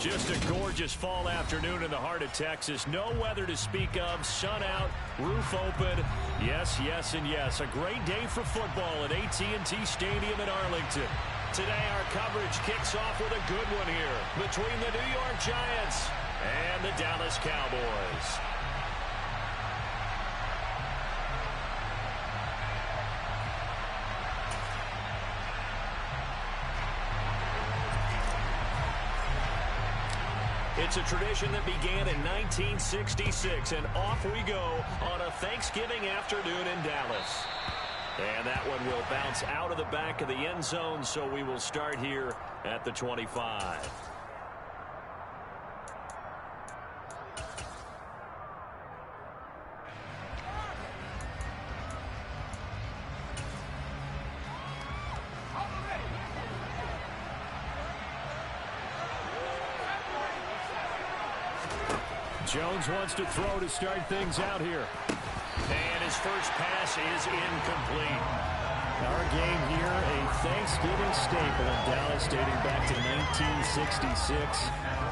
Just a gorgeous fall afternoon in the heart of Texas. No weather to speak of. Sun out, roof open. Yes, yes, and yes. A great day for football at AT&T Stadium in Arlington. Today our coverage kicks off with a good one here between the New York Giants and the Dallas Cowboys. It's a tradition that began in 1966, and off we go on a Thanksgiving afternoon in Dallas. And that one will bounce out of the back of the end zone, so we will start here at the 25. Jones wants to throw to start things out here. And his first pass is incomplete. Our game here, a Thanksgiving staple in Dallas dating back to 1966.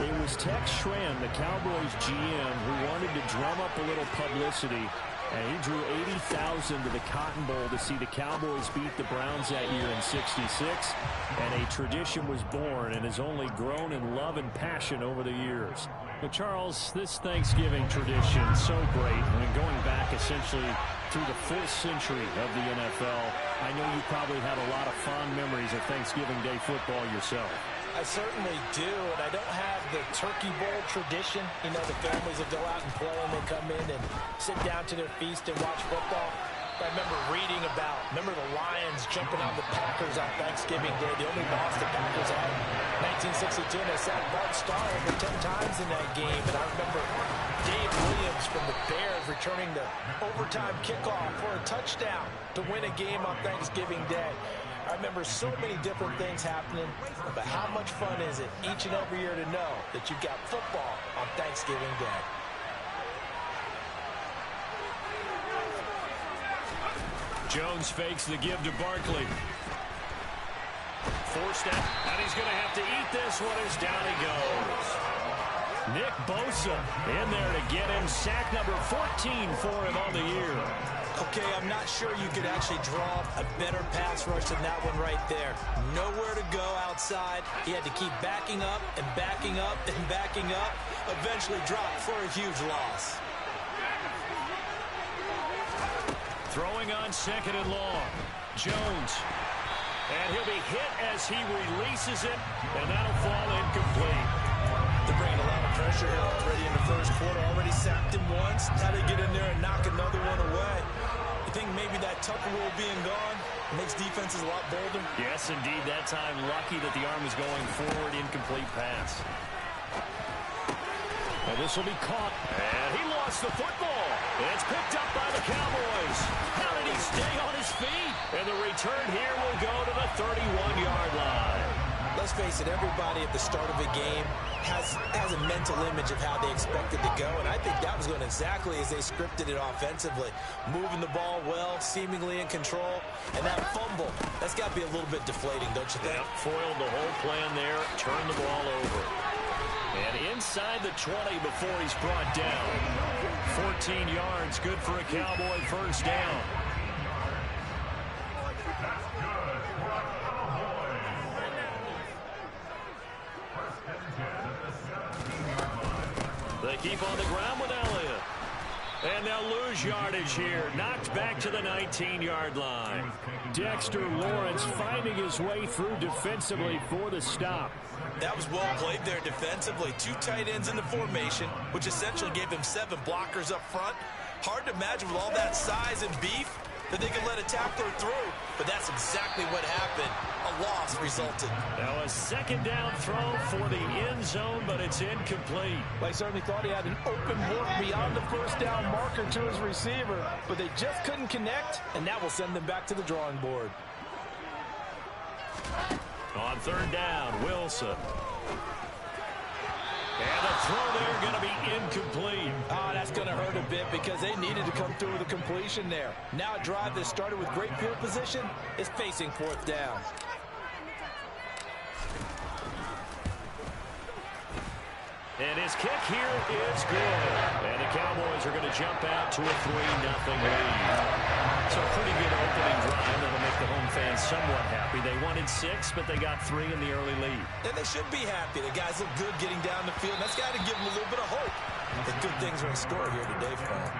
It was Tex Schramm, the Cowboys GM, who wanted to drum up a little publicity. And he drew 80,000 to the Cotton Bowl to see the Cowboys beat the Browns that year in '66. And a tradition was born and has only grown in love and passion over the years. But Charles, this Thanksgiving tradition, so great. I mean, going back essentially through the full century of the NFL, I know you probably have a lot of fond memories of Thanksgiving Day football yourself. I certainly do, and I don't have the Turkey Bowl tradition. You know, the families will go out and play, and they come in and sit down to their feast and watch football. I remember reading about, the Lions jumping on the Packers on Thanksgiving Day, the only loss the Packers had in 1962, and they sacked Bart Starr over 10 times in that game. And I remember Dave Williams from the Bears returning the overtime kickoff for a touchdown to win a game on Thanksgiving Day. I remember so many different things happening, but how much fun is it each and every year to know that you've got football on Thanksgiving Day? Jones fakes the give to Barkley. Forced out, and he's going to have to eat this one as down he goes. Nick Bosa in there to get him. Sack number 14 for him on the year. Okay, I'm not sure you could actually draw a better pass rush than that one right there. Nowhere to go outside. He had to keep backing up and backing up and backing up. Eventually dropped for a huge loss. Throwing on second and long. Jones. And he'll be hit as he releases it, and that'll fall incomplete. They're bringing a lot of pressure here already in the first quarter. Already sacked him once. How to get in there and knock another one away. You think maybe that Tucker rule being gone makes defenses a lot bolder? Yes, indeed. That time, lucky that the arm was going forward. Incomplete pass. And this will be caught. And he lost the football. It's picked up by the Cowboys. How did he stay on his feet? And the return here will go to the 31-yard line. Let's face it, everybody at the start of a game has a mental image of how they expect it to go, and I think that was going exactly as they scripted it offensively. Moving the ball well, seemingly in control, and that fumble, that's got to be a little bit deflating, don't you think? Yeah, foiled the whole plan there, turned the ball over. And inside the 20 before he's brought down. 14 yards, good for a Cowboy first down. They keep on the ground with Elliott. And they'll lose yardage here. Knocked back to the 19-yard line. Dexter Lawrence finding his way through defensively for the stop. That was well played there defensively. Two tight ends in the formation, which essentially gave them 7 blockers up front. Hard to imagine with all that size and beef that they could let a tackler through. But that's exactly what happened. A loss resulted. Now a second down throw for the end zone, but it's incomplete. Well, he certainly thought he had an open look beyond the first down marker to his receiver, but they just couldn't connect, and that will send them back to the drawing board. On third down, Wilson. And the throw there going to be incomplete. Oh, that's going to hurt a bit because they needed to come through with a completion there. Now a drive that started with great field position is facing fourth down. And his kick here is good. And the Cowboys are going to jump out to a 3-0 lead. So a pretty good opening drive that'll make the home fans somewhat happy. They wanted 6, but they got 3 in the early lead. And they should be happy. The guys look good getting down the field. That's got to give them a little bit of hope that good things are in store here today for them.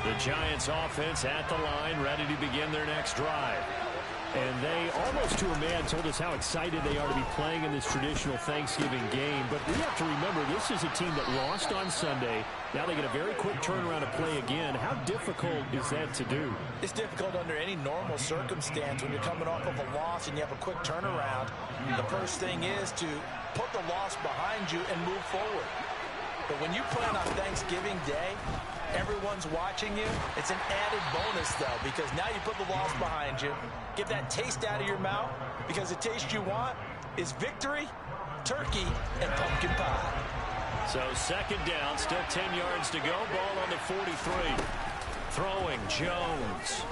The Giants offense at the line, ready to begin their next drive. And they, almost to a man, told us how excited they are to be playing in this traditional Thanksgiving game. But we have to remember, this is a team that lost on Sunday. Now they get a very quick turnaround to play again. How difficult is that to do? It's difficult under any normal circumstance when you're coming off of a loss and you have a quick turnaround. The first thing is to put the loss behind you and move forward. But when you play on Thanksgiving Day, everyone's watching you. It's an added bonus, though, because now you put the loss behind you. Get that taste out of your mouth, because the taste you want is victory, turkey, and pumpkin pie. So second down, still 10 yards to go. Ball on the 43. Throwing, Jones.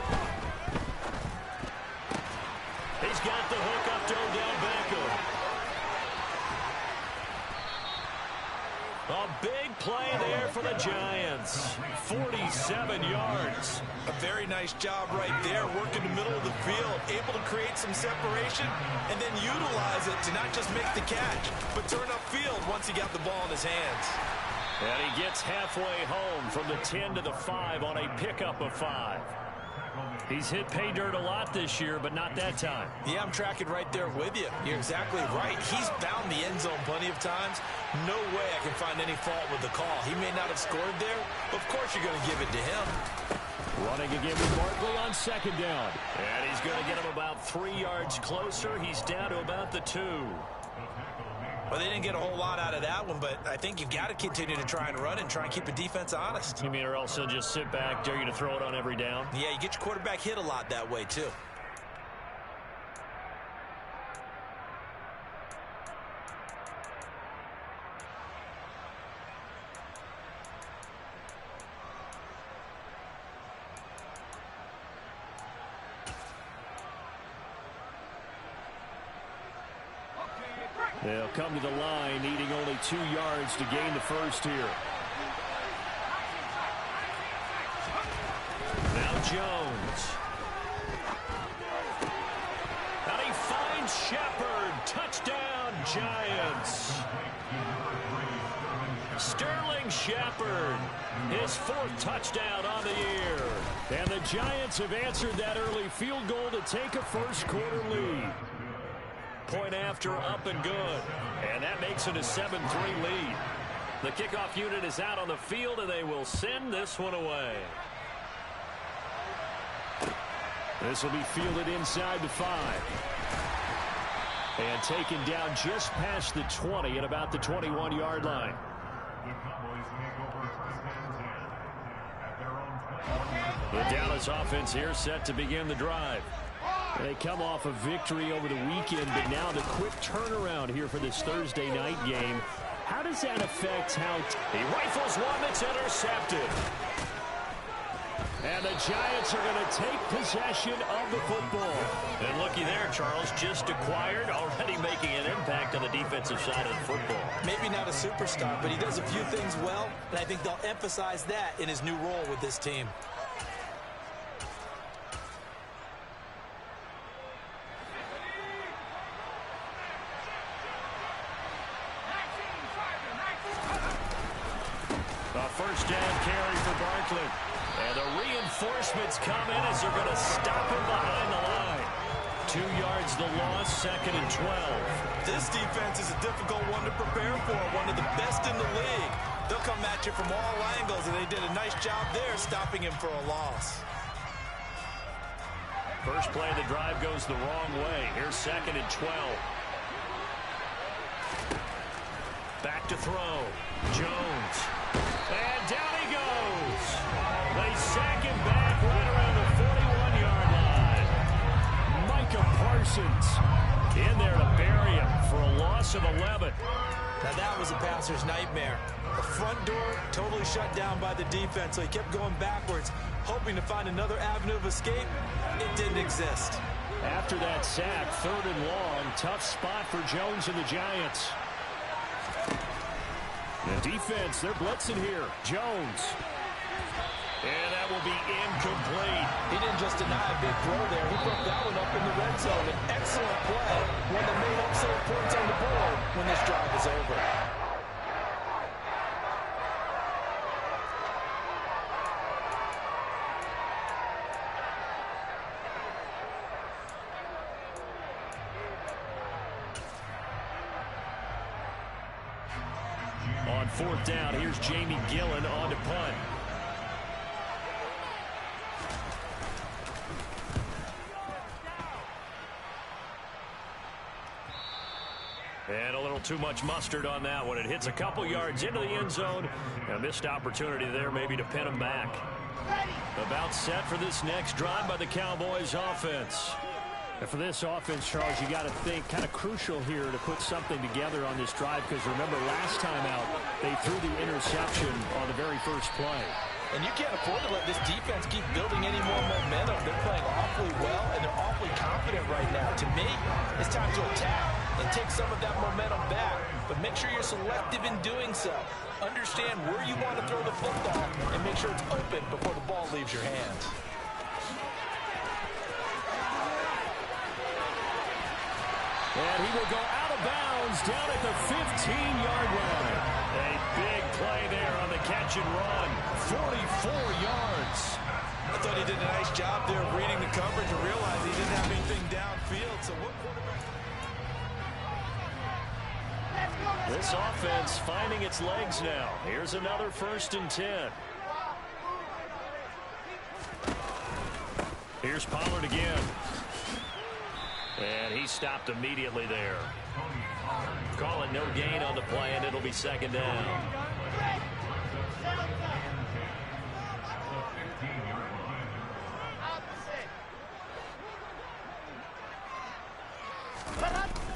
He's got the hook up to Odell Beckham. A big play there for the Giants. 47 yards. A very nice job right there, working the middle of the field, able to create some separation, and then utilize it to not just make the catch, but turn upfield once he got the ball in his hands. And he gets halfway home from the 10 to the 5 on a pickup of 5. He's hit pay dirt a lot this year, but not that time. Yeah, I'm tracking right there with you. You're exactly right. He's found the end zone plenty of times. No way I can find any fault with the call. He may not have scored there, but of course you're going to give it to him. Running again with Barkley on second down. And he's going to get him about 3 yards closer. He's down to about the 2. Well, they didn't get a whole lot out of that one, but I think you've got to continue to try and run and try and keep the defense honest. You mean or else he'll just sit back, dare you to throw it on every down? Yeah, you get your quarterback hit a lot that way, too. They'll come to the line, needing only 2 yards to gain the first here. Now Jones. And he finds Shepard. Touchdown, Giants. Sterling Shepard, his 4th touchdown on the year. And the Giants have answered that early field goal to take a first quarter lead. Point after, up and good. And that makes it a 7-3 lead. The kickoff unit is out on the field, and they will send this one away. This will be fielded inside the 5. And taken down just past the 20 at about the 21-yard line. The Dallas offense here set to begin the drive. They come off a victory over the weekend, but now the quick turnaround here for this Thursday night game. How does that affect how... He rifles one that's intercepted. And the Giants are going to take possession of the football. And looky there, Charles, just acquired, already making an impact on the defensive side of the football. Maybe not a superstar, but he does a few things well, and I think they'll emphasize that in his new role with this team. First down carry for Barkley. And the reinforcements come in as they're going to stop him behind the line. 2 yards the loss, 2nd and 12. This defense is a difficult one to prepare for, one of the best in the league. They'll come at you from all angles, and they did a nice job there stopping him for a loss. First play of the drive goes the wrong way. Here's 2nd and 12. Back to throw. Jones. And down he goes. They sack him back right around the 41-yard line. Micah Parsons in there to bury him for a loss of 11. Now that was a passer's nightmare. The front door totally shut down by the defense, so he kept going backwards, hoping to find another avenue of escape. It didn't exist. After that sack, 3rd and long. Tough spot for Jones and the Giants. The defense, they're blitzing here. Jones. And that will be incomplete. He didn't just deny a big throw there. He broke that one up in the red zone. An excellent play. One that made excellent points on the board when this drive is over. On 4th down, here's Jamie Gillen on to punt. And a little too much mustard on that one. It hits a couple yards into the end zone. A missed opportunity there maybe to pin him back. About set for this next drive by the Cowboys offense. And for this offense, Charles, you got to think kind of crucial here to put something together on this drive, because remember last time out they threw the interception on the very first play. And you can't afford to let this defense keep building any more momentum. They're playing awfully well, and they're awfully confident right now. To me, it's time to attack and take some of that momentum back. But make sure you're selective in doing so. Understand where you want to throw the football and make sure it's open before the ball leaves your hands. And he will go out of bounds down at the 15-yard line. A big play there on the catch and run. 44 yards. I thought he did a nice job there of reading the coverage and realized he didn't have anything downfield. So what quarterback? This offense finding its legs now. Here's another 1st and 10. Here's Pollard again. And he stopped immediately there. Call it no gain on the play, and it'll be 2nd down.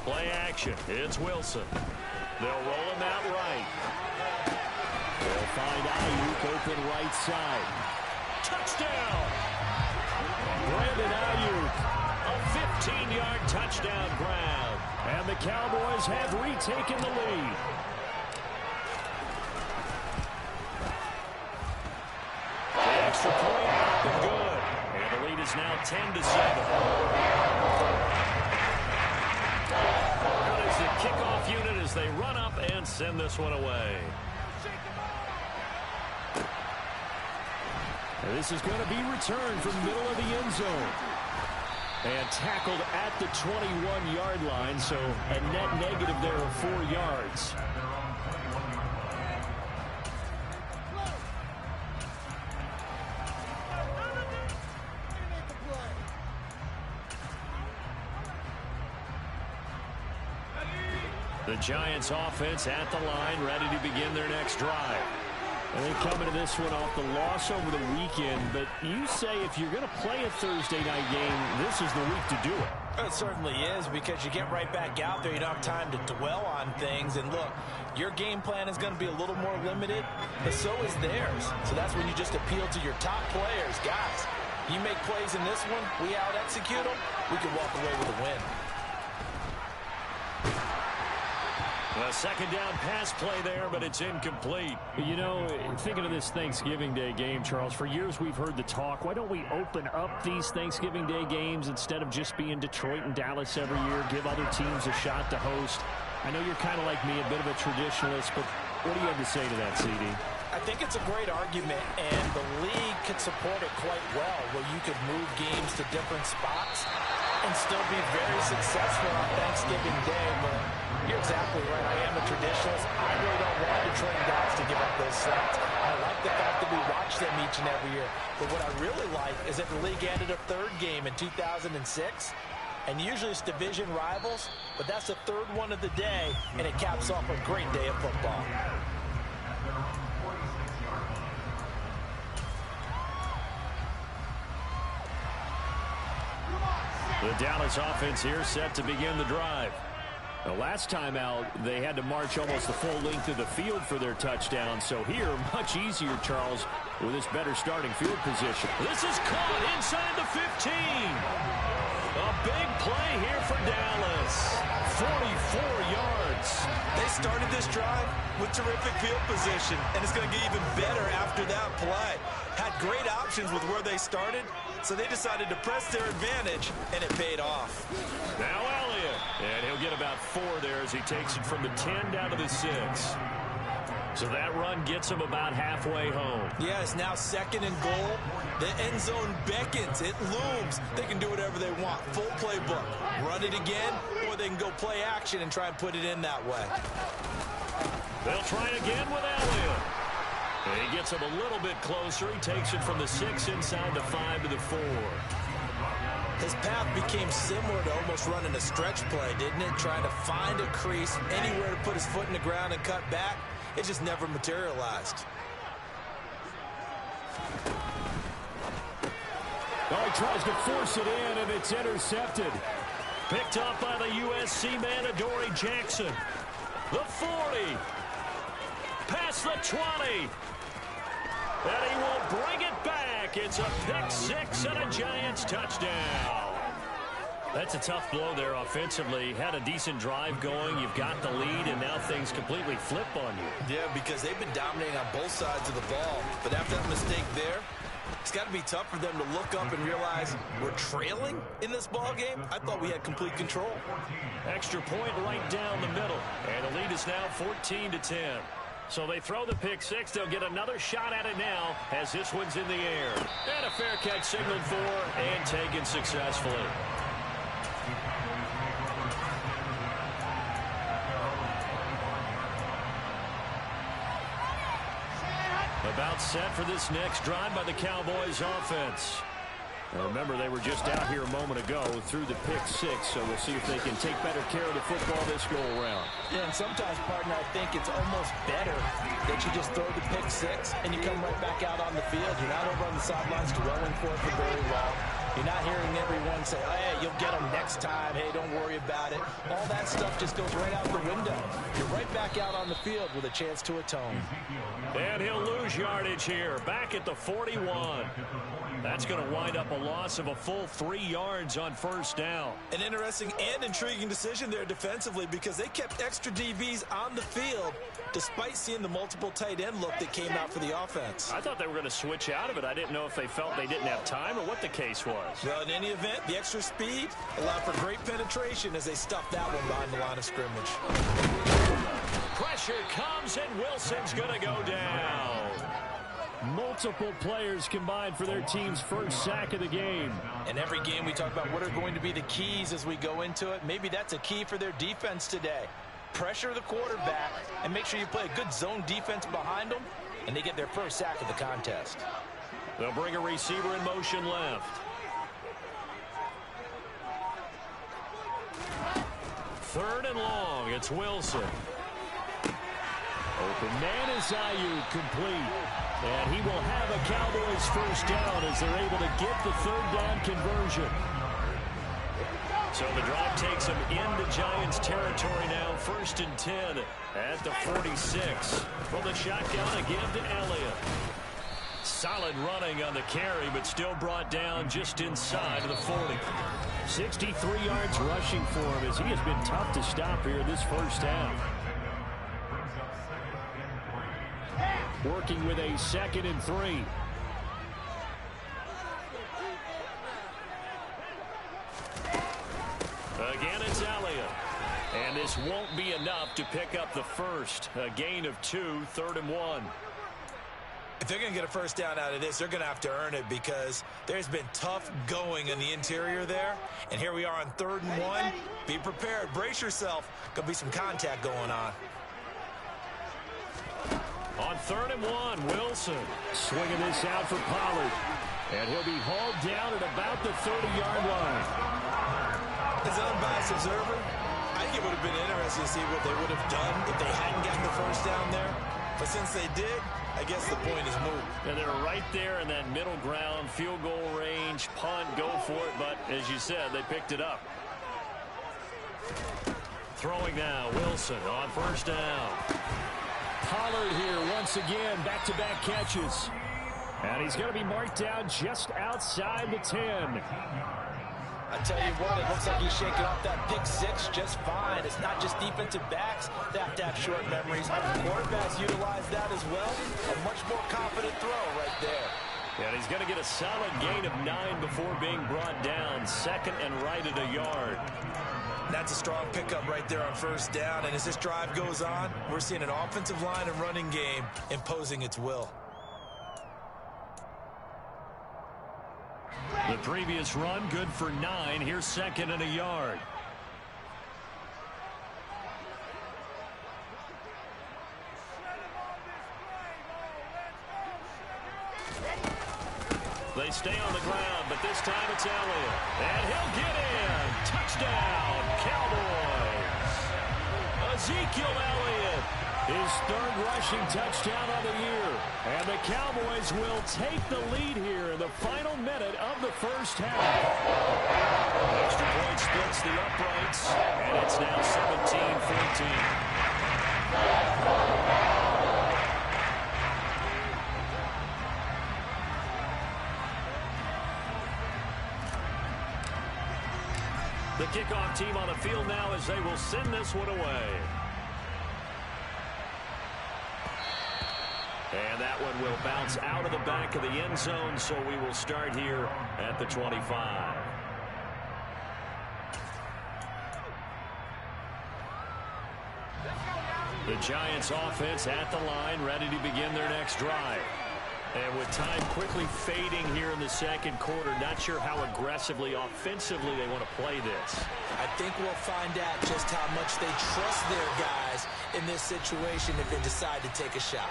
Play action. It's Wilson. They'll roll him out right. They'll find Ayuk open right side. Touchdown! Brandon Ayuk. A 15-yard touchdown grab. And the Cowboys have retaken the lead. The extra point up and good. And the lead is now 10-7. That is the kickoff unit as they run up and send this one away. And this is going to be returned from the middle of the end zone. And tackled at the 21-yard line, so a net negative there of 4 yards. The Giants offense at the line, ready to begin their next drive. And they come into this one off the loss over the weekend. But you say if you're going to play a Thursday night game, this is the week to do it. It certainly is, because you get right back out there. You don't have time to dwell on things. And look, your game plan is going to be a little more limited, but so is theirs. So that's when you just appeal to your top players. Guys, you make plays in this one, we out-execute them, we can walk away with a win. A 2nd down pass play there, but it's incomplete. You know, thinking of this Thanksgiving Day game, Charles, for years we've heard the talk, why don't we open up these Thanksgiving Day games instead of just being Detroit and Dallas every year, give other teams a shot to host? I know you're kind of like me, a bit of a traditionalist, but what do you have to say to that, CD? I think it's a great argument, and the league could support it quite well, where you could move games to different spots and still be very successful on Thanksgiving Day. But you're exactly right. I am a traditionalist. I really don't want Detroit and Dallas to give up those slots. I like the fact that we watch them each and every year. But what I really like is that the league added a 3rd game in 2006. And usually it's division rivals, but that's the 3rd one of the day, and it caps off a great day of football. The Dallas offense here set to begin the drive. The last time out, they had to march almost the full length of the field for their touchdown. So here, much easier, Charles, with this better starting field position. This is caught inside the 15. A big play here for Dallas. 44 yards. They started this drive with terrific field position, and it's going to get even better after that play. Had great options with where they started, so they decided to press their advantage, and it paid off. Now Elliott, and he'll get about 4 there as he takes it from the 10 down to the 6. So that run gets him about halfway home. Yeah, it's now 2nd and goal. The end zone beckons. It looms. They can do whatever they want. Full playbook. Run it again, or they can go play action and try and put it in that way. They'll try again with Elliott. And he gets him a little bit closer. He takes it from the 6 inside the 5 to the 4. His path became similar to almost running a stretch play, didn't it? Trying to find a crease, anywhere to put his foot in the ground and cut back. It just never materialized. Oh, he tries to force it in, and it's intercepted. Picked up by the USC man, Adoree Jackson. The 40. Past the 20. And he will bring it back. It's a pick 6 and a Giants touchdown. That's a tough blow there offensively. Had a decent drive going. You've got the lead, and now things completely flip on you. Yeah, because they've been dominating on both sides of the ball. But after that mistake there, it's got to be tough for them to look up and realize we're trailing in this ball game. I thought we had complete control. Extra point right down the middle. And the lead is now 14-10. So they throw the pick 6. They'll get another shot at it now as this one's in the air. And a fair catch signaled for and taken successfully. About set for this next drive by the Cowboys offense. Now remember, they were just out here a moment ago through the pick 6, so we'll see if they can take better care of the football this go-around. Yeah, and sometimes, partner, I think it's almost better that you just throw the pick 6 and you come right back out on the field. You're not over on the sidelines dwelling for it for very long. You're not hearing everyone say, oh, hey, you'll get them next time. Hey, don't worry about it. All that stuff just goes right out the window. You're right back out on the field with a chance to atone. And he'll lose yardage here, back at the 41. That's going to wind up a loss of a full 3 yards on first down. An interesting and intriguing decision there defensively because they kept extra DBs on the field despite seeing the multiple tight end look that came out for the offense. I thought they were going to switch out of it. I didn't know if they felt they didn't have time or what the case was. Well, in any event, the extra speed allowed for great penetration as they stuffed that one behind the line of scrimmage. Pressure comes, and Wilson's going to go down. Multiple players combined for their team's first sack of the game. In every game, we talk about what are going to be the keys as we go into it. Maybe that's a key for their defense today. Pressure the quarterback and make sure you play a good zone defense behind them, and they get their first sack of the contest. They'll bring a receiver in motion left. Third and long, it's Wilson. Open man is Ayuk, complete. And he will have a Cowboys first down as they're able to get the third down conversion. So the drive takes them into Giants territory now. 1st and 10 at the 46. From the shotgun, a give to Elliott. Solid running on the carry, but still brought down just inside of the 40. 63 yards rushing for him as he has been tough to stop here this first half. Working with a 2nd and 3. Again, it's Elliott. And this won't be enough to pick up the first. A gain of 2, 3rd and 1. If they're going to get a first down out of this, they're going to have to earn it because there's been tough going in the interior there. And here we are on 3rd and 1. Be prepared. Brace yourself. Going to be some contact going on. On 3rd and 1, Wilson. Swinging this out for Pollard. And he'll be hauled down at about the 30-yard line. As an unbiased observer, I think it would have been interesting to see what they would have done if they hadn't gotten the first down there. But since they did, I guess the point is moot. And they're right there in that middle ground, field goal range, punt, go for it. But as you said, they picked it up. Throwing now, Wilson on first down. Pollard here once again, back-to-back catches. And he's going to be marked down just outside the 10. I tell you what, it looks like he's shaking off that pick six just fine. It's not just defensive backs that have to have short memories. Quarterbacks utilize that as well. A much more confident throw right there. And he's going to get a solid gain of 9 before being brought down. Second and right at a yard. That's a strong pickup right there on first down. And as this drive goes on, we're seeing an offensive line and running game imposing its will. The previous run, good for 9. Here's second and a yard. They stay on the ground, but this time it's Elliott. And he'll get in. Touchdown, Cowboys. Ezekiel Elliott, his third rushing touchdown of the year. And the Cowboys will take the lead here in the final minute of the first half. Extra point splits the uprights, and it's now 17-14. The kickoff team on the field now as they will send this one away. And that one will bounce out of the back of the end zone, so we will start here at the 25. The Giants offense at the line, ready to begin their next drive. And with time quickly fading here in the second quarter, not sure how aggressively, offensively they want to play this. I think we'll find out just how much they trust their guys in this situation if they decide to take a shot.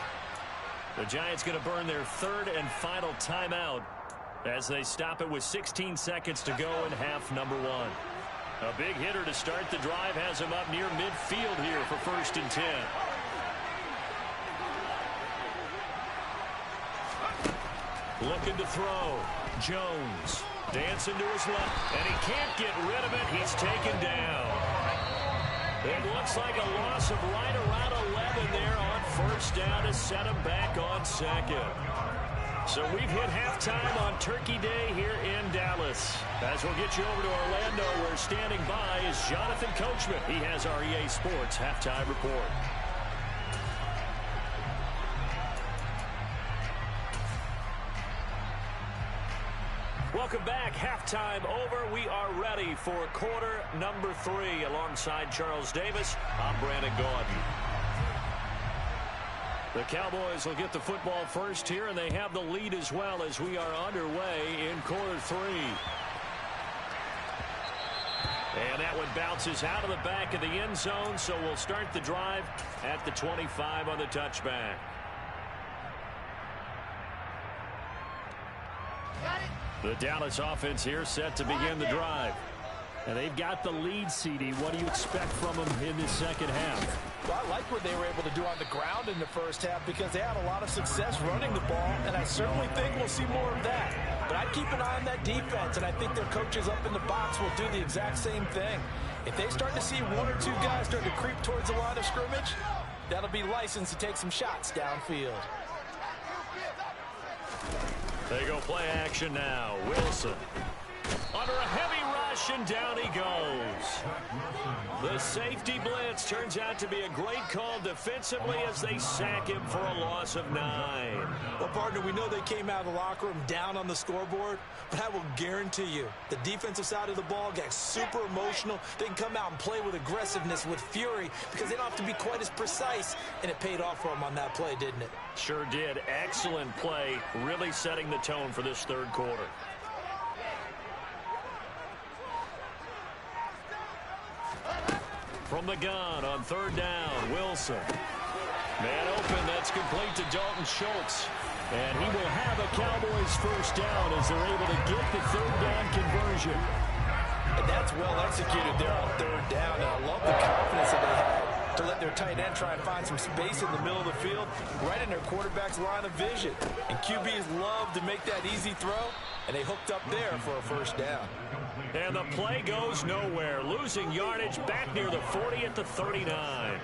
The Giants going to burn their third and final timeout as they stop it with 16 seconds to go in half number 1. A big hitter to start the drive has him up near midfield here for 1st and 10. Looking to throw. Jones dancing to his left, and he can't get rid of it. He's taken down. It looks like a loss of right around 11 there on first down to set him back on second. So we've hit halftime on Turkey Day here in Dallas. As we'll get you over to Orlando, where standing by is Jonathan Coachman. He has our EA Sports halftime report. Welcome back. Halftime over. We are ready for quarter number 3. Alongside Charles Davis, I'm Brandon Gaudin. The Cowboys will get the football first here, and they have the lead as well as we are underway in quarter 3. And that one bounces out of the back of the end zone, so we'll start the drive at the 25 on the touchback. The Dallas offense here set to begin the drive. And they've got the lead, CD. What do you expect from them in this second half? Well, I like what they were able to do on the ground in the first half because they had a lot of success running the ball, and I certainly think we'll see more of that. But I'd keep an eye on that defense, and I think their coaches up in the box will do the exact same thing. If they start to see 1 or 2 guys start to creep towards the line of scrimmage, that'll be licensed to take some shots downfield. They go play action now. Wilson under a heavy rush, and down he goes. The safety blitz turns out to be a great call defensively as they sack him for a loss of 9. Well, partner, we know they came out of the locker room down on the scoreboard, but I will guarantee you the defensive side of the ball got super emotional. They can come out and play with aggressiveness, with fury, because they don't have to be quite as precise, and it paid off for them on that play, didn't it? Sure did. Excellent play, really setting the tone for this third quarter. From the gun on third down, Wilson. Man open, that's complete to Dalton Schultz. And he will have a Cowboys first down as they're able to get the third down conversion. And that's well executed there on third down. And I love the confidence that they had to let their tight end try and find some space in the middle of the field, right in their quarterback's line of vision. And QBs love to make that easy throw, and they hooked up there for a first down. And the play goes nowhere, losing yardage back near the 40 at the 39.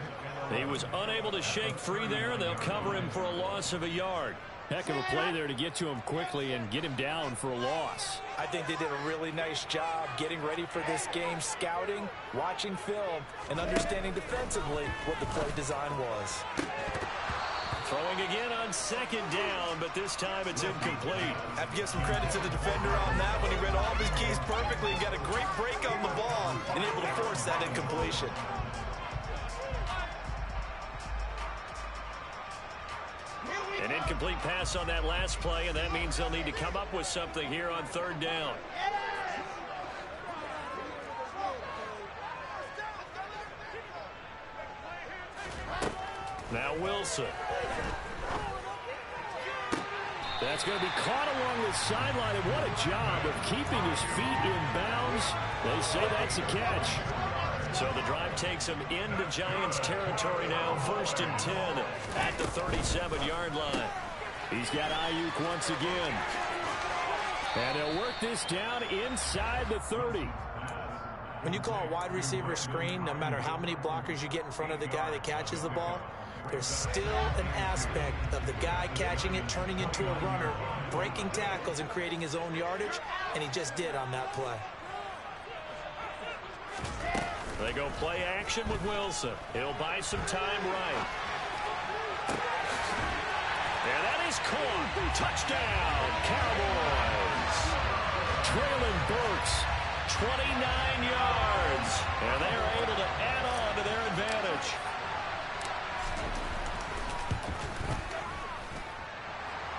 He was unable to shake free there. They'll cover him for a loss of a yard. Heck of a play there to get to him quickly and get him down for a loss. I think they did a really nice job getting ready for this game, scouting, watching film, and understanding defensively what the play design was. Throwing again on second down, but this time it's incomplete. I have to give some credit to the defender on that when he read all of his keys perfectly and got a great break on the ball and able to force that incompletion. An incomplete pass on that last play, and that means they'll need to come up with something here on third down. Now Wilson. That's going to be caught along the sideline, and what a job of keeping his feet in bounds. They say that's a catch. So the drive takes him into Giants territory now, 1st and 10 at the 37-yard line. He's got Ayuk once again. And he'll work this down inside the 30. When you call a wide receiver screen, no matter how many blockers you get in front of the guy that catches the ball, there's still an aspect of the guy catching it, turning into a runner, breaking tackles and creating his own yardage, and he just did on that play. They go play action with Wilson. He'll buy some time right. And that is caught. Touchdown, Cowboys. Traylon Burks, 29 yards. And they're able to add on to their advantage.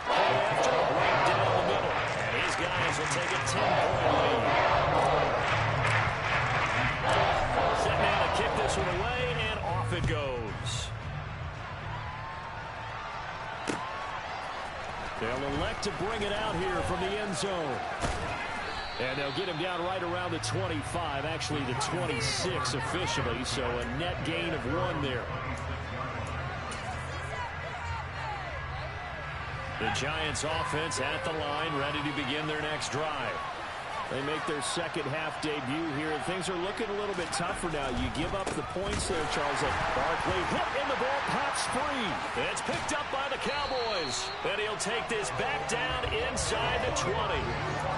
After a break down the middle. And his guys will take a 10-point lead. Set now to kick this one away, and off it goes. They'll elect to bring it out here from the end zone. And they'll get him down right around the 25, actually the 26 officially, so a net gain of 1 there. The Giants offense at the line, ready to begin their next drive. They make their second half debut here, and things are looking a little bit tougher now. You give up the points there, Charles. Barkley hit in the ball, pops free. It's picked up by the Cowboys. And he'll take this back down inside the 20.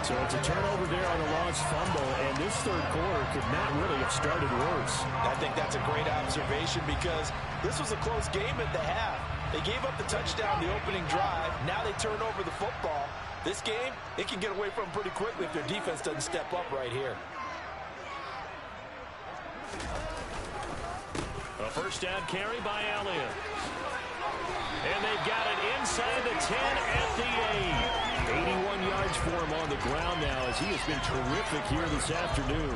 So it's a turnover there on the lost fumble, and this third quarter could not really have started worse. I think that's a great observation because this was a close game at the half. They gave up the touchdown the opening drive. Now they turn over the football. This game, it can get away from them pretty quickly if their defense doesn't step up right here. A first down carry by Elliott. And they've got it inside the 10 at the 8. 81 yards for him on the ground now as he has been terrific here this afternoon.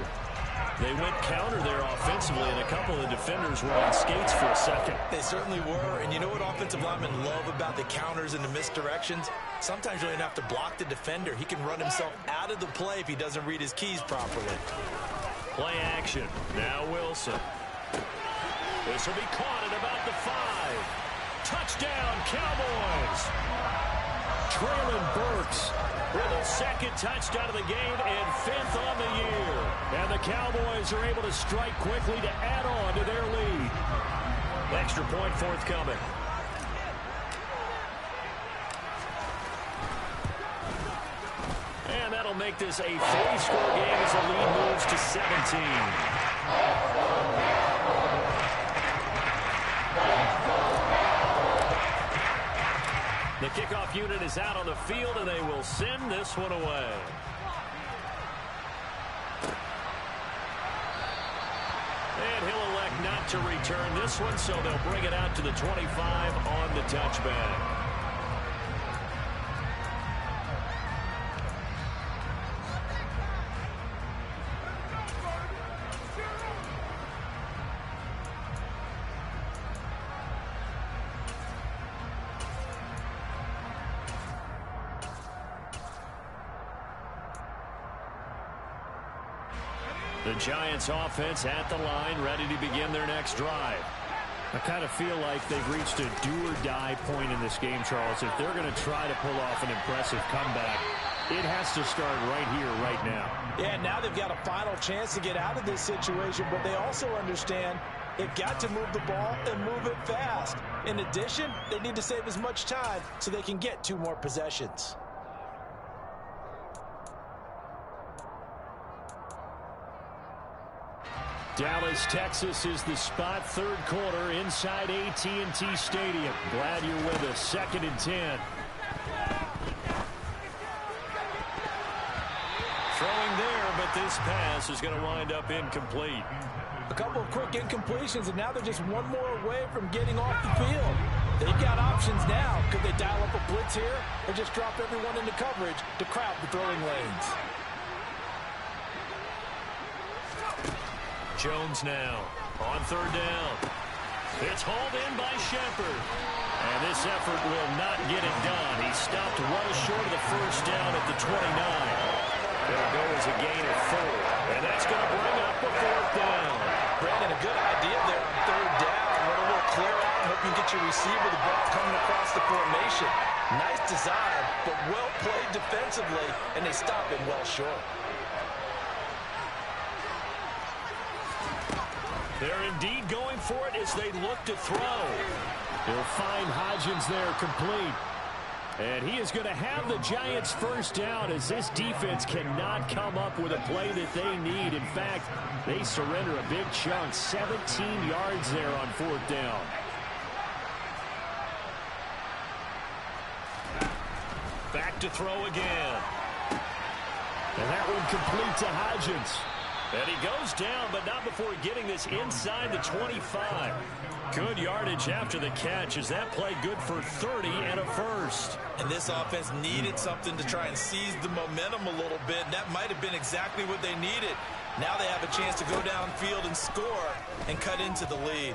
They went counter there offensively, and a couple of the defenders were on skates for a second. They certainly were, and you know what offensive linemen love about the counters and the misdirections? Sometimes you don't have to block the defender. He can run himself out of the play if he doesn't read his keys properly. Play action. Now Wilson. This will be caught at about the 5. Touchdown, Cowboys. Traylon Burks with his second touchdown of the game and 5th on the year. And the Cowboys are able to strike quickly to add on to their lead. Extra point forthcoming. And that'll make this a 3-score game as the lead moves to 17. The kickoff unit is out on the field, and they will send this one away. And he'll elect not to return this one, so they'll bring it out to the 25 on the touchback. The Giants offense at the line, ready to begin their next drive. I kind of feel like they've reached a do-or-die point in this game, Charles. If they're going to try to pull off an impressive comeback, it has to start right here, right now. Yeah, now they've got a final chance to get out of this situation, but they also understand They've got to move the ball and move it fast. In addition, they need to save as much time so they can get 2 more possessions. Dallas, Texas is the spot. Third quarter inside AT&T Stadium. Glad you're with us. 2nd and 10. Throwing there, but this pass is going to wind up incomplete. A couple of quick incompletions, and now they're just 1 more away from getting off the field. They've got options now. Could they dial up a blitz here or just drop everyone into coverage to crowd the throwing lanes? Jones now on 3rd down. It's hauled in by Shepard. And this effort will not get it done. He stopped well short of the 1st down at the 29. It'll go as a gain of 4. And that's going to bring up the 4th down. Brandon, a good idea there on 3rd down. Run a little clear out and hope you get your receiver the ball coming across the formation. Nice design, but well played defensively, and they stop him well short. They're indeed going for it as they look to throw. He'll find Hodgins there complete. And he is going to have the Giants' 1st down as this defense cannot come up with a play that they need. In fact, they surrender a big chunk, 17 yards there on 4th down. Back to throw again. And that one complete to Hodgins. And he goes down, but not before getting this inside the 25. Good yardage after the catch. Is that play good for 30 and a 1st? And this offense needed something to try and seize the momentum a little bit. That might have been exactly what they needed. Now they have a chance to go downfield and score and cut into the lead.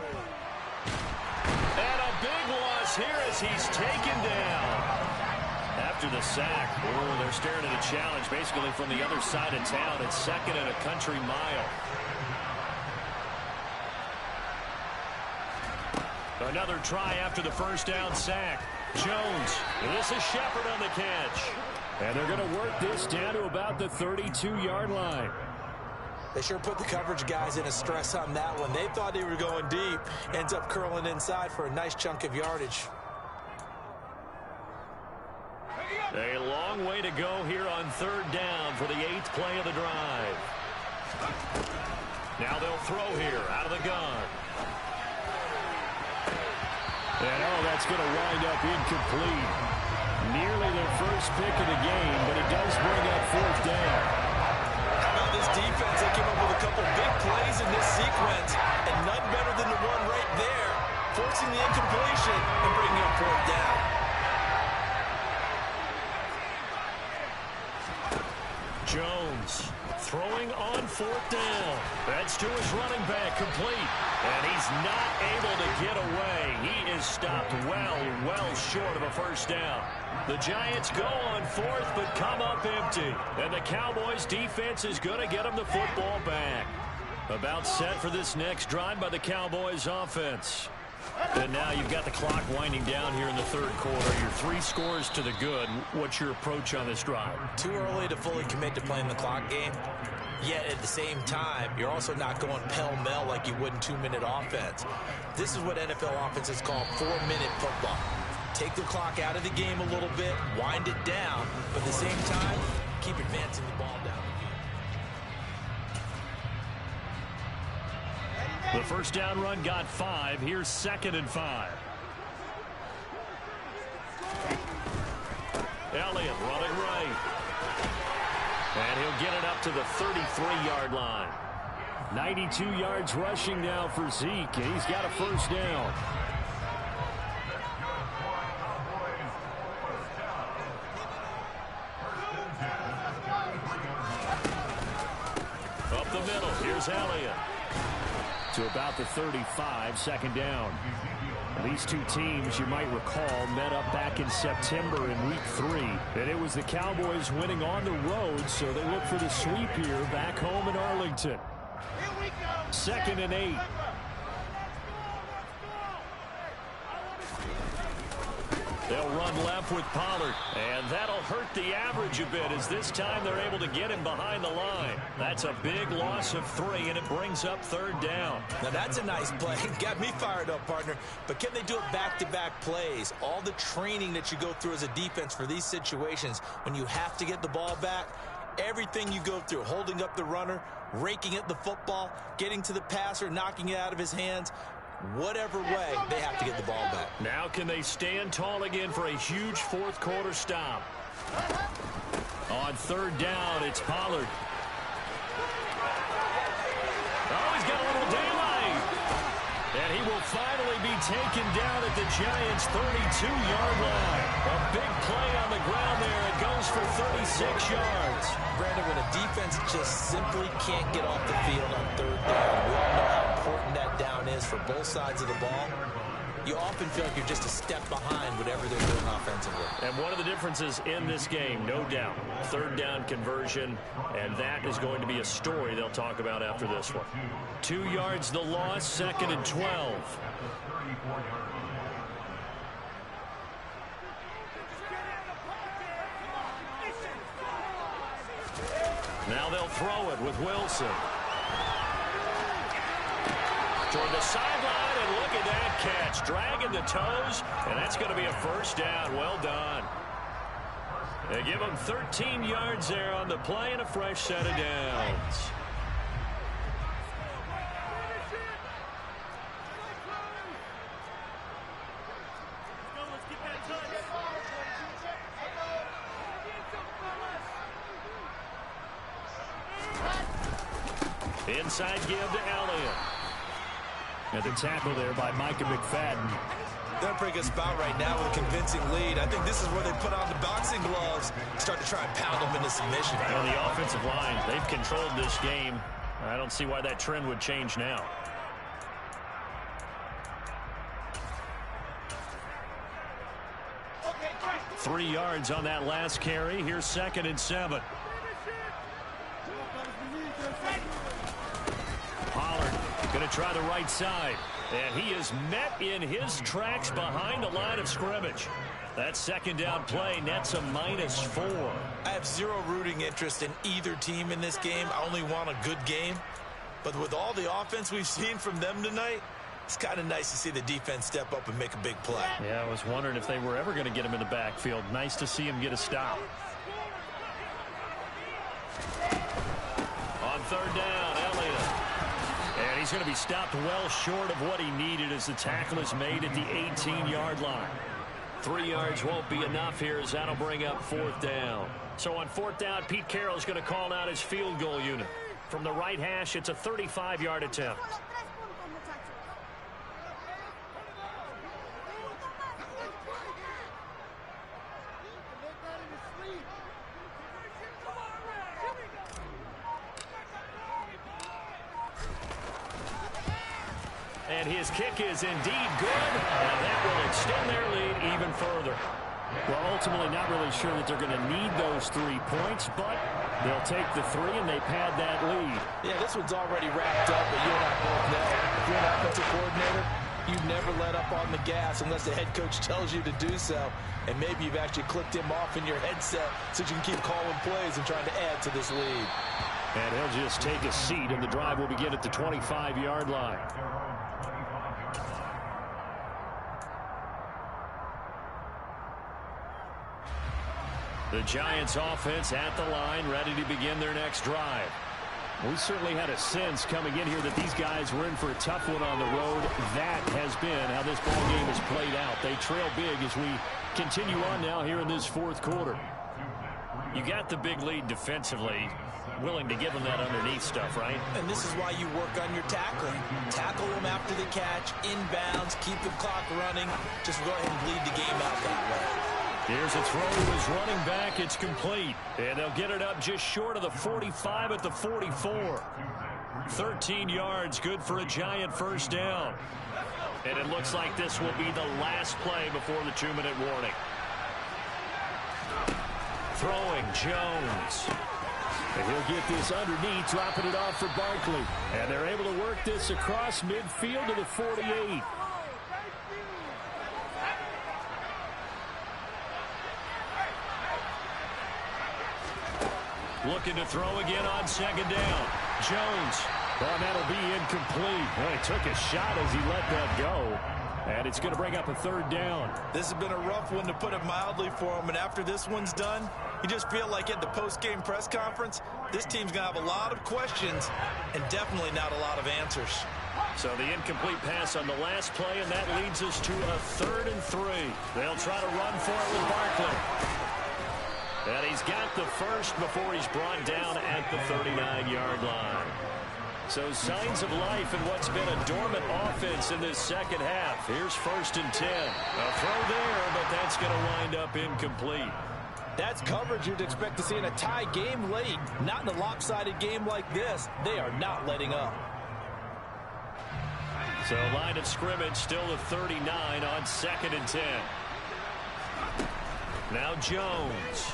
And a big loss here as he's taken down. After the sack, they're staring at a challenge basically from the other side of town. It's 2nd and a country mile. Another try after the 1st down sack. Jones. This is Shepard on the catch. And they're going to work this down to about the 32-yard line. They sure put the coverage guys in a stress on that one. They thought they were going deep. Ends up curling inside for a nice chunk of yardage. A long way to go here on 3rd down for the 8th play of the drive. Now they'll throw here out of the gun. And that's going to wind up incomplete. Nearly their 1st pick of the game, but it does bring up 4th down. How about this defense? They came up with a couple big plays in this sequence, and none better than the one right there, forcing the incompletion and bringing up 4th down. Jones throwing on 4th down. That's to his running back, complete. And he's not able to get away. He is stopped well short of a 1st down. The Giants go on 4th, but come up empty. And the Cowboys defense is going to get them the football back. About set for this next drive by the Cowboys offense. And now you've got the clock winding down here in the 3rd quarter. Your 3 scores to the good. What's your approach on this drive? Too early to fully commit to playing the clock game. Yet at the same time, you're also not going pell-mell like you would in 2-minute offense. This is what NFL offenses call 4-minute football. Take the clock out of the game a little bit, wind it down, but at the same time, keep advancing the ball down. The 1st down run got 5. Here's 2nd and 5. Elliott running right. And he'll get it up to the 33-yard line. 92 yards rushing now for Zeke, and he's got a 1st down. Up the middle, here's Elliott. To about the 35, 2nd down. These two teams, you might recall, met up back in September in Week 3. And it was the Cowboys winning on the road, so they look for the sweep here back home in Arlington. 2nd and 8. They'll run left with Pollard, and that'll hurt the average a bit as this time they're able to get him behind the line. That's a big loss of 3, and it brings up 3rd down. Now, that's a nice play. Got me fired up, partner. But can they do it back-to-back plays? All the training that you go through as a defense for these situations, when you have to get the ball back, everything you go through, holding up the runner, raking at the football, getting to the passer, knocking it out of his hands, whatever way, they have to get the ball back. Now can they stand tall again for a huge 4th quarter stop? On 3rd down, it's Pollard. Oh, he's got a little daylight. And he will finally be taken down at the Giants' 32-yard line. A big play on the ground there. It goes for 36 yards. Brandon, when a defense just simply can't get off the field on 3rd down, we all know how important that down is for both sides of the ball. You often feel like you're just a step behind whatever they're doing offensively. And one of the differences in this game, no doubt, 3rd down conversion, and that is going to be a story they'll talk about after this one. 2 yards the loss, 2nd and 12. Now they'll throw it with Wilson. Toward the sideline, and look at that catch. Dragging the toes, and that's going to be a 1st down. Well done. They give them 13 yards there on the play and a fresh set of downs. Inside give to Elliott. And the tackle there by Micah McFadden. They're in a pretty good spot right now with a convincing lead. I think this is where they put on the boxing gloves, start to try and pound them into submission. Right on the offensive line, they've controlled this game. I don't see why that trend would change now. Okay, 3 yards on that last carry. Here's 2nd and 7. Pollard going to try the right side. And he is met in his tracks behind the line of scrimmage. That 2nd down play nets a -4. I have zero rooting interest in either team in this game. I only want a good game. But with all the offense we've seen from them tonight, it's kind of nice to see the defense step up and make a big play. Yeah, I was wondering if they were ever going to get him in the backfield. Nice to see him get a stop. On 3rd down, Elliott. And he's going to be stopped well short of what he needed as the tackle is made at the 18-yard line. 3 yards won't be enough here as that'll bring up 4th down. So on 4th down, Pete Carroll's going to call out his field goal unit. From the right hash, it's a 35-yard attempt. And his kick is indeed good, and that will extend their lead even further. Well, ultimately not really sure that they're going to need those 3 points, but they'll take the 3 and they pad that lead. Yeah, this one's already wrapped up, but you and I both know if you're an offensive coordinator, you never let up on the gas unless the head coach tells you to do so. And maybe you've actually clicked him off in your headset so you can keep calling plays and trying to add to this lead. And he'll just take a seat, and the drive will begin at the 25-yard line. The Giants offense at the line, ready to begin their next drive. We certainly had a sense coming in here that these guys were in for a tough one on the road. That has been how this ball game has played out. They trail big as we continue on now here in this 4th quarter. You got the big lead defensively. Willing to give them that underneath stuff, right? And this is why you work on your tackling. Tackle them after the catch, inbounds, keep the clock running. Just go ahead and bleed the game out that way. Here's a throw to his running back. It's complete. And they'll get it up just short of the 45 at the 44. 13 yards, good for a Giant 1st down. And it looks like this will be the last play before the 2-minute warning. Throwing Jones. And he'll get this underneath, dropping it off for Barkley. And they're able to work this across midfield to the 48. Looking to throw again on second down. Jones. Oh, that'll be incomplete. Well, he took a shot as he let that go. And it's going to bring up a third down. This has been a rough one, to put it mildly, for him. And after this one's done, you just feel like at the post-game press conference, this team's going to have a lot of questions and definitely not a lot of answers. So the incomplete pass on the last play, and that leads us to a 3rd and 3. They'll try to run for it with Barkley. And he's got the first before he's brought down at the 39-yard line. So signs of life in what's been a dormant offense in this second half. Here's 1st and 10. A throw there, but that's going to wind up incomplete. That's coverage you'd expect to see in a tie game late. Not in a lopsided game like this. They are not letting up. So line of scrimmage still at 39 on 2nd and 10. Now Jones.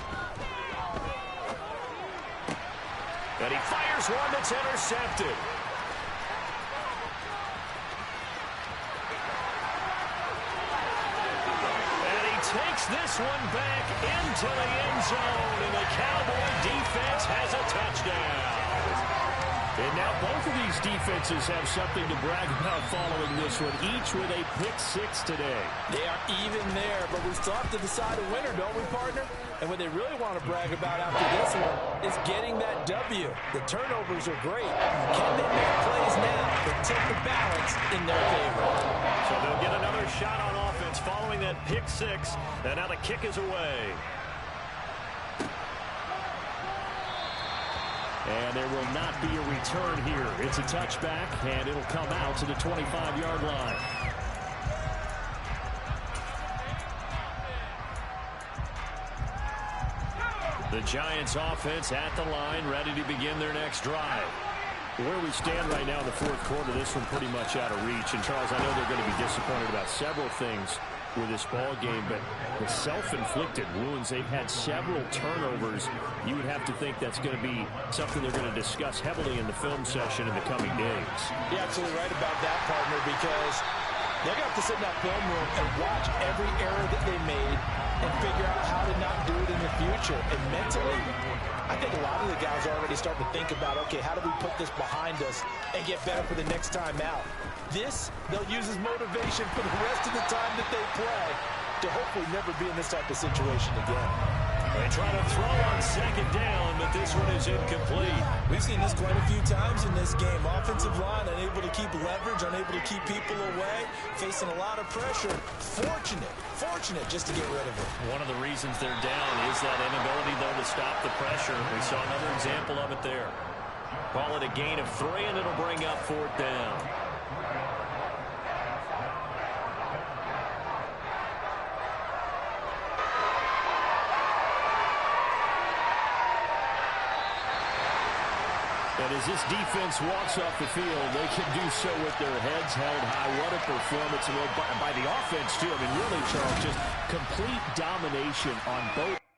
And he fires one that's intercepted. And he takes this one back into the end zone, and the Cowboy defense has a touchdown. And now both of these defenses have something to brag about following this one, each with a pick-6 today. They are even there, but we still have to decide a winner, don't we, partner? And what they really want to brag about after this one is getting that W. The turnovers are great. Can they make plays now that tip the balance in their favor? So they'll get another shot on offense following that pick-6, and now the kick is away. And there will not be a return here. It's a touchback, and it'll come out to the 25-yard line. The Giants offense at the line, ready to begin their next drive. Where we stand right now in the 4th quarter, this one pretty much out of reach. And, Charles, I know they're going to be disappointed about several things with this ball game, but the self-inflicted wounds, they've had several turnovers. You would have to think that's going to be something they're going to discuss heavily in the film session in the coming days. You're absolutely right about that, partner, because they're going to have to sit in that film room and watch every error that they made and figure out how to not do it in the future. And mentally, I think a lot of the guys are already starting to think about, okay, how do we put this behind us and get better for the next time out? This, they'll use as motivation for the rest of the time that they play to hopefully never be in this type of situation again. They try to throw on second down, but this one is incomplete. We've seen this quite a few times in this game. Offensive line unable to keep leverage, unable to keep people away, facing a lot of pressure. Fortunate just to get rid of it. One of the reasons they're down is that inability, though, to stop the pressure. We saw another example of it there. Call it a gain of 3, and it'll bring up 4th down. And as this defense walks off the field, they can do so with their heads held high. What a performance by the offense, too. I mean, really, Charles, just complete domination on both.